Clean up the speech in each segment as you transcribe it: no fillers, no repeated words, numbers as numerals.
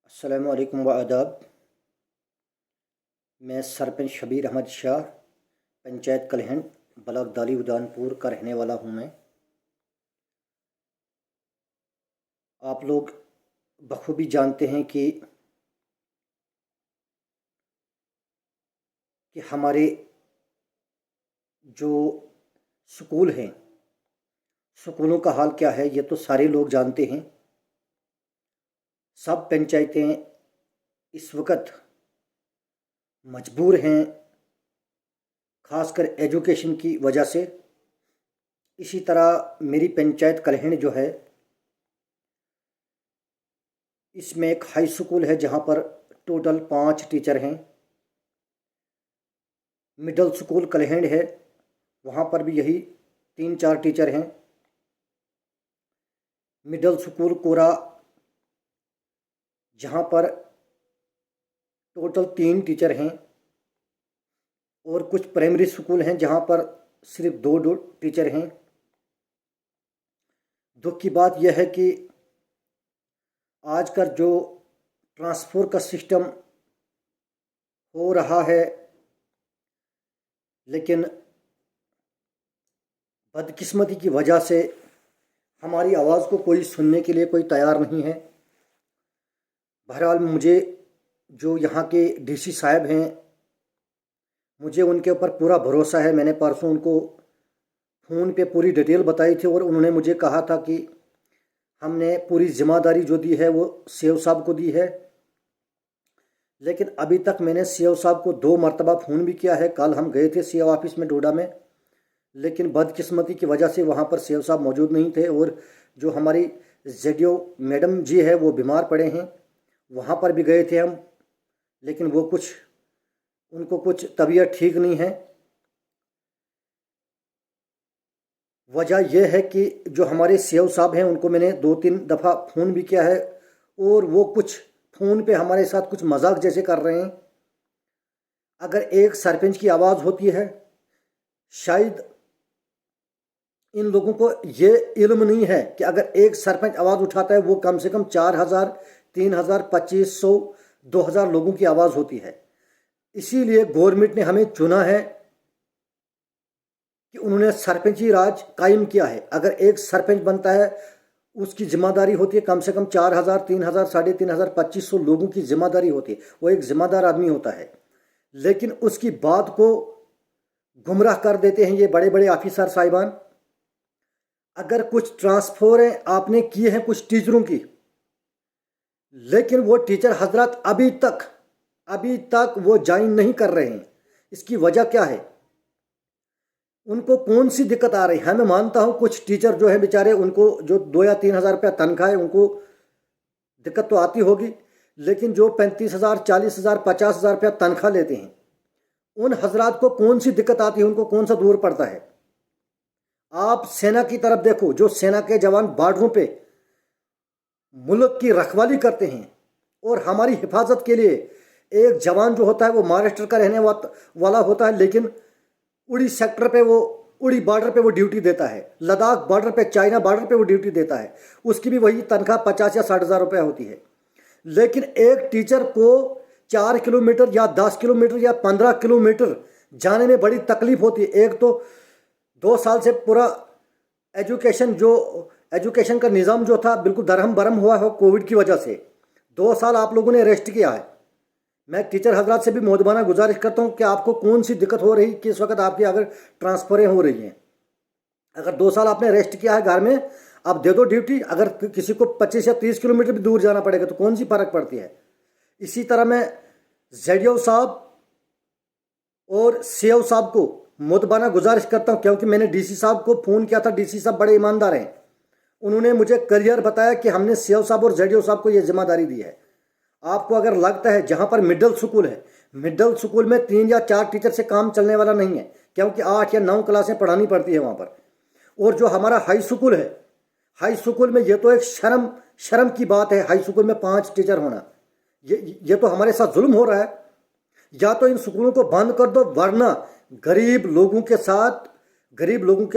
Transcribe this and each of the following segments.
السلام علیکم و آداب۔ میں سرپنچ شبیر احمد شاہ پنچایت کلہن بلاک دالی ودان پور کا رہنے والا ہوں۔ میں آپ لوگ بخوبی جانتے ہیں کہ ہمارے جو سکول ہیں، سکولوں کا حال کیا ہے یہ تو سارے لوگ جانتے ہیں۔ سب پنچایتیں اس وقت مجبور ہیں، خاص کر ایجوکیشن کی وجہ سے۔ اسی طرح میری پنچایت کلہن جو ہے، اس میں ایک ہائی سکول ہے جہاں پر ٹوٹل 5 ٹیچر ہیں۔ مڈل سکول کلہنڈ ہے، وہاں پر بھی یہی 3-4 ٹیچر ہیں۔ مڈل سکول کورا جہاں پر ٹوٹل 3 ٹیچر ہیں، اور کچھ پرائمری سکول ہیں جہاں پر صرف 2 ٹیچر ہیں۔ دکھ کی بات یہ ہے کہ آج کل جو ٹرانسفر کا سسٹم ہو رہا ہے، لیکن بدقسمتی کی وجہ سے ہماری آواز کو کوئی سننے کے لیے کوئی تیار نہیں ہے۔ بہرحال مجھے جو یہاں کے ڈی سی صاحب ہیں، مجھے ان کے اوپر پورا بھروسہ ہے۔ میں نے پرسوں ان کو فون پہ پوری ڈیٹیل بتائی تھی، اور انہوں نے مجھے کہا تھا کہ ہم نے پوری ذمہ داری جو دی ہے وہ سی او صاحب کو دی ہے۔ لیکن ابھی تک میں نے سی او صاحب کو 2 مرتبہ فون بھی کیا ہے۔ کل ہم گئے تھے سی او آفس میں ڈوڈا میں، لیکن بدقسمتی کی وجہ سے وہاں پر سی او صاحب موجود نہیں تھے، اور جو ہماری زیڈیو میڈم جی ہے وہ بیمار پڑے ہیں۔ وہاں پر بھی گئے تھے ہم، لیکن وہ ان کو کچھ طبیعت ٹھیک نہیں ہے۔ وجہ یہ ہے کہ جو ہمارے سی او صاحب ہیں ان کو میں نے 2-3 دفعہ فون بھی کیا ہے، اور وہ کچھ فون پہ ہمارے ساتھ کچھ مذاق جیسے کر رہے ہیں۔ اگر ایک سرپنچ کی آواز ہوتی ہے، شاید ان لوگوں کو یہ علم نہیں ہے کہ اگر ایک سرپنچ آواز اٹھاتا ہے وہ کم سے کم 4000 3000 2500 2000 لوگوں کی آواز ہوتی ہے۔ اسی لیے گورنمنٹ نے ہمیں چنا ہے کہ انہوں نے سرپنچی راج قائم کیا ہے۔ اگر ایک سرپنچ بنتا ہے، اس کی ذمہ داری ہوتی ہے کم سے کم 4000 3000 3500 2500 لوگوں کی ذمہ داری ہوتی ہے۔ وہ ایک ذمہ دار آدمی ہوتا ہے، لیکن اس کی بات کو گمراہ کر دیتے ہیں یہ بڑے بڑے آفیسر صاحبان۔ اگر کچھ ٹرانسفر آپ نے کیے ہیں کچھ ٹیچروں کی، لیکن وہ ٹیچر حضرات ابھی تک وہ جوائن نہیں کر رہے ہیں۔ اس کی وجہ کیا ہے؟ ان کو کون سی دقت آ رہی ہے؟ میں مانتا ہوں کچھ ٹیچر جو ہیں بیچارے، ان کو جو 2 یا 3 ہزار روپیہ تنخواہ ہے، ان کو دقت تو آتی ہوگی، لیکن جو 35,000 40,000 50,000 روپیہ تنخواہ لیتے ہیں، ان حضرات کو کون سی دقت آتی ہے؟ ان کو کون سا دور پڑتا ہے؟ آپ سینا کی طرف دیکھو، جو سینا کے جوان بارڈروں پہ ملک کی رکھوالی کرتے ہیں، اور ہماری حفاظت کے لیے ایک جوان جو ہوتا ہے وہ مہاراشٹر کا رہنے والا ہوتا ہے، لیکن اڑی سیکٹر پہ اڑی بارڈر پہ وہ ڈیوٹی دیتا ہے، لداخ بارڈر پہ چائنا بارڈر پہ وہ ڈیوٹی دیتا ہے، اس کی بھی وہی تنخواہ 50 یا 60 ہزار روپے ہوتی ہے۔ لیکن ایک ٹیچر کو 4 کلومیٹر یا 10 کلومیٹر یا 15 کلومیٹر جانے میں بڑی تکلیف ہوتی ہے۔ ایک تو 2 سال سے پورا ایجوکیشن کا نظام جو تھا بالکل درہم برہم ہوا ہے کووڈ کی وجہ سے۔ 2 سال آپ لوگوں نے ریسٹ کیا ہے۔ میں ٹیچر حضرات سے بھی مؤدبانہ گزارش کرتا ہوں کہ آپ کو کون سی دقت ہو رہی کہ اس وقت آپ کی اگر ٹرانسفریں ہو رہی ہیں، اگر 2 سال آپ نے ریسٹ کیا ہے گھر میں، آپ دے دو ڈیوٹی۔ اگر کسی کو 25 یا 30 کلومیٹر بھی دور جانا پڑے گا تو کون سی فرق پڑتی ہے؟ اسی طرح میں زیڈیو صاحب اور سی او صاحب کو مؤدبانہ گزارش کرتا ہوں، کیونکہ میں نے ڈی سی صاحب کو فون کیا تھا۔ ڈی سی صاحب بڑے ایماندار ہیں، انہوں نے مجھے کلیئر بتایا کہ ہم نے سی او صاحب اور زیڈیو صاحب کو یہ ذمہ داری دی ہے۔ آپ کو اگر لگتا ہے جہاں پر مڈل سکول ہے، مڈل سکول میں 3 یا 4 ٹیچر سے کام چلنے والا نہیں ہے، کیونکہ 8 یا 9 کلاسیں پڑھانی پڑتی ہے وہاں پر۔ اور جو ہمارا ہائی سکول ہے، ہائی سکول میں یہ تو ایک شرم کی بات ہے، ہائی سکول میں 5 ٹیچر ہونا، یہ تو ہمارے ساتھ ظلم ہو رہا ہے۔ یا تو ان سکولوں کو بند کر دو، ورنہ غریب لوگوں کے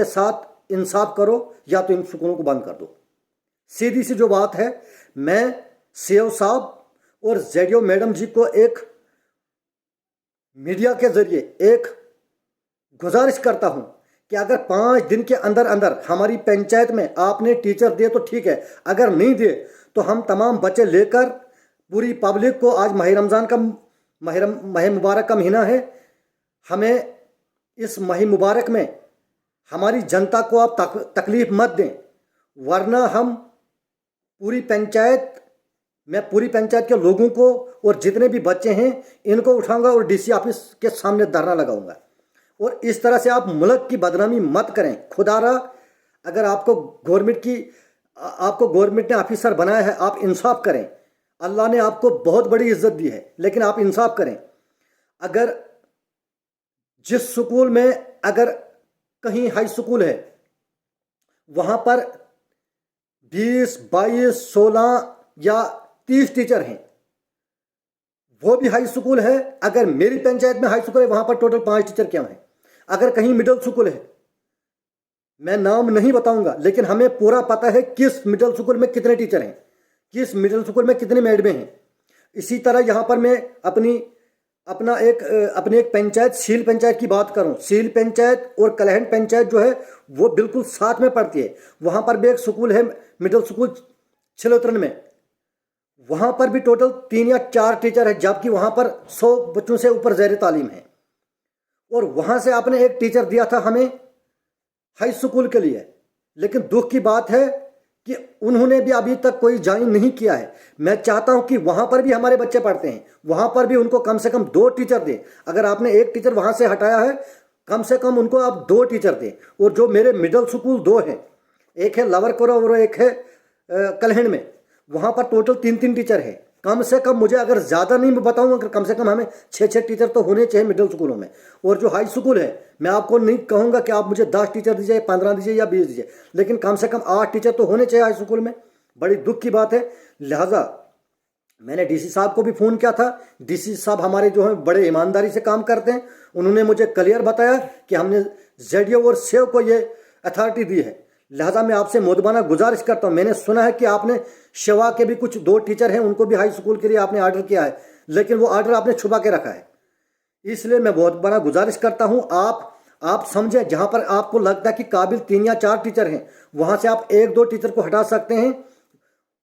ساتھ انصاف کرو، یا تو ان سکولوں کو بند کر دو۔ سیدھی سی جو بات ہے، میں سی او صاحب اور जेडीओ मैडम जी को एक मीडिया के जरिए एक गुजारिश करता हूं कि अगर 5 दिन के अंदर अंदर हमारी पंचायत में आपने टीचर दिए तो ठीक है, अगर नहीं दिए तो हम तमाम बच्चे लेकर पूरी पब्लिक को, आज माह रमज़ान का माह मुबारक का महीना है, हमें इस माह मुबारक में हमारी जनता को आप तकलीफ मत दें, वरना हम पूरी पंचायत, मैं पूरी पंचायत के लोगों को और जितने भी बच्चे हैं इनको उठाऊंगा और डीसी ऑफिस के सामने धरना लगाऊंगा। और इस तरह से आप मुल्क की बदनामी मत करें। खुदारा, अगर आपको गवर्नमेंट ने ऑफिसर बनाया है, आप इंसाफ करें। अल्लाह ने आपको बहुत बड़ी इज्जत दी है, लेकिन आप इंसाफ करें। अगर जिस स्कूल में, अगर कहीं हाई स्कूल है, वहाँ पर 20, 22, 16 या 30 टीचर हैं, वो भी हाई स्कूल है। अगर मेरी पंचायत में हाई स्कूल है, वहाँ पर टोटल 5 टीचर क्यों हैं? अगर कहीं मिडिल स्कूल है, मैं नाम नहीं बताऊंगा, लेकिन हमें पूरा पता है किस मिडिल स्कूल में कितने टीचर हैं, किस मिडिल स्कूल में कितनी मैडमें हैं। इसी तरह यहाँ पर मैं अपनी एक पंचायत, सील पंचायत की बात करूँ। सील पंचायत और कलहन पंचायत जो है वो बिल्कुल साथ में पड़ती है। वहाँ पर भी एक स्कूल है, मिडिल स्कूल छिलोतरन में, वहाँ पर भी टोटल 3 या 4 टीचर है, जबकि वहाँ पर 100 बच्चों से ऊपर ज़ैर तालीम है। और वहाँ से आपने एक टीचर दिया था हमें हाई स्कूल के लिए, लेकिन दुख की बात है कि उन्होंने भी अभी तक कोई ज्वाइन नहीं किया है। मैं चाहता हूं कि वहां पर भी हमारे बच्चे पढ़ते हैं, वहां पर भी उनको कम से कम 2 टीचर दें। अगर आपने एक टीचर वहां से हटाया है, कम से कम उनको आप 2 टीचर दें। और जो मेरे मिडिल स्कूल 2 हैं, एक है लवरकोरा और एक है कलहण में, वहां पर टोटल 3-3 टीचर है। कम से कम, मुझे अगर ज़्यादा नहीं बताऊंगा, अगर कम से कम हमें 6-6 टीचर तो होने चाहिए मिडिल स्कूलों में। और जो हाई स्कूल है, मैं आपको नहीं कहूँगा कि आप मुझे 10 टीचर दीजिए, 15 दीजिए या 20 दीजिए, लेकिन कम से कम 8 टीचर तो होने चाहिए हाई स्कूल में। बड़ी दुख की बात है। लिहाजा मैंने डीसी साहब को भी फ़ोन किया था। डीसी साहब हमारे जो हैं बड़े ईमानदारी से काम करते हैं। उन्होंने मुझे क्लियर बताया कि हमने जेडीओ और सेव को ये अथॉरिटी दी है। लिहाजा मैं आपसे मोदबाना गुजारिश करता हूँ। मैंने सुना है कि आपने शिवा के भी कुछ 2 टीचर हैं, उनको भी हाई स्कूल के लिए आपने ऑर्डर किया है, लेकिन वो ऑर्डर आपने छुपा के रखा है। इसलिए मैं बहुत बड़ा गुजारिश करता हूँ, आप समझें, जहाँ पर आपको लगता है कि काबिल 3 या 4 टीचर हैं, वहाँ से आप 1-2 टीचर को हटा सकते हैं,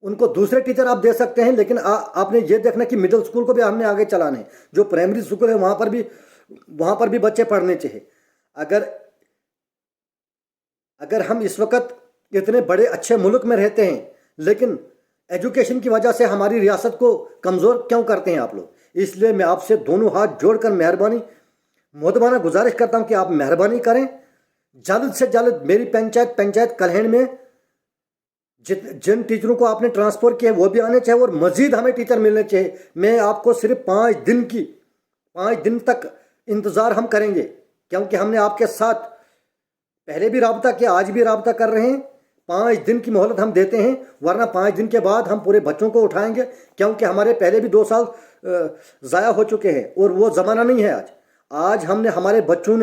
उनको दूसरे टीचर आप दे सकते हैं। लेकिन आपने ये देखना कि मिडिल स्कूल को भी हमने आगे चलाना है। जो प्राइमरी स्कूल है वहाँ पर भी बच्चे पढ़ने चाहिए। अगर हम इस वक्त इतने बड़े अच्छे मुल्क में रहते हैं, लेकिन एजुकेशन की वजह से हमारी रियासत को कमज़ोर क्यों करते हैं आप लोग? इसलिए मैं आपसे दोनों हाथ जोड़कर मोदबाना गुजारिश करता हूं कि आप मेहरबानी करें, जल्द से जल्द मेरी पंचायत कलहण में जिन टीचरों को आपने ट्रांसफ़र किया वो भी आने चाहिए और मज़ीद हमें टीचर मिलने चाहिए। मैं आपको सिर्फ 5 दिन तक इंतज़ार हम करेंगे, क्योंकि हमने आपके साथ पहले भी रब्ता किया, आज भी रब्ता कर रहे हैं। 5 दिन की मोहलत हम देते हैं, वरना 5 दिन के बाद हम पूरे बच्चों को उठाएंगे, क्योंकि हमारे पहले भी 2 साल ज़ाया हो चुके हैं और वो ज़माना नहीं है आज हमने हमारे बच्चों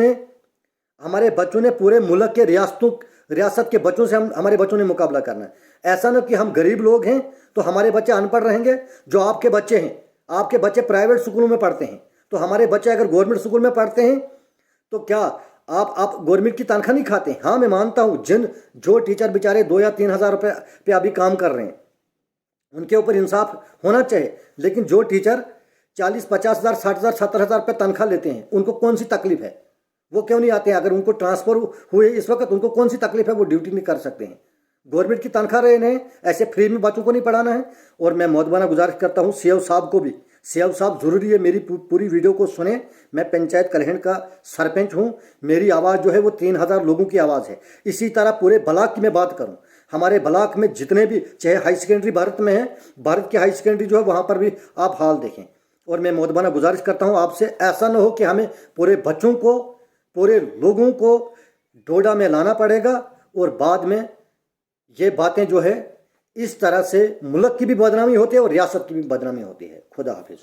ने पूरे मुल्क के रियासत के बच्चों से हमारे बच्चों ने मुकाबला करना है। ऐसा ना कि हम गरीब लोग हैं तो हमारे बच्चे अनपढ़ रहेंगे। जो आपके बच्चे हैं, आपके बच्चे प्राइवेट स्कूलों में पढ़ते हैं, तो हमारे बच्चे अगर गवर्नमेंट स्कूल में पढ़ते हैं तो क्या आप गवर्नमेंट की तनख्वाह नहीं खाते? हाँ, मैं मानता हूँ जो टीचर बेचारे 2 या 3 हज़ार रुपये पे अभी काम कर रहे हैं, उनके ऊपर इंसाफ होना चाहिए। लेकिन जो टीचर 40-50 हज़ार, 60 हज़ार, 70 हज़ार रुपये तनख्वाह लेते हैं, उनको कौन सी तकलीफ है? वो क्यों नहीं आते हैं? अगर उनको ट्रांसफ़र हुए इस वक्त, उनको कौन सी तकलीफ है? वो ड्यूटी नहीं कर सकते हैं। गवर्नमेंट की तनख्वाह रहे हैं, ऐसे फ्री में बच्चों को नहीं पढ़ाना है। और मैं मोदबाना गुजारिश करता हूँ सीएम साहब को भी, सीएम साहब ज़रूरी है मेरी पूरी वीडियो को सुने। मैं पंचायत कलहण का सरपंच हूँ, मेरी आवाज़ जो है वो 3000 लोगों की आवाज़ है। इसी तरह पूरे ब्लॉक की मैं बात करूँ, हमारे ब्लॉक में जितने भी, चाहे हाई सेकेंडरी भारत में है, भारत की हाई सेकेंडरी जो है वहाँ पर भी आप हाल देखें। और मैं मोदबाना गुजारिश करता हूँ आपसे, ऐसा न हो कि हमें पूरे बच्चों को, पूरे लोगों को डोडा में लाना पड़ेगा और बाद में ये बातें जो है इस तरह से मुल्क की भी बदनामी होती है और रियासत की भी बदनामी होती है। खुदा हाफिज़।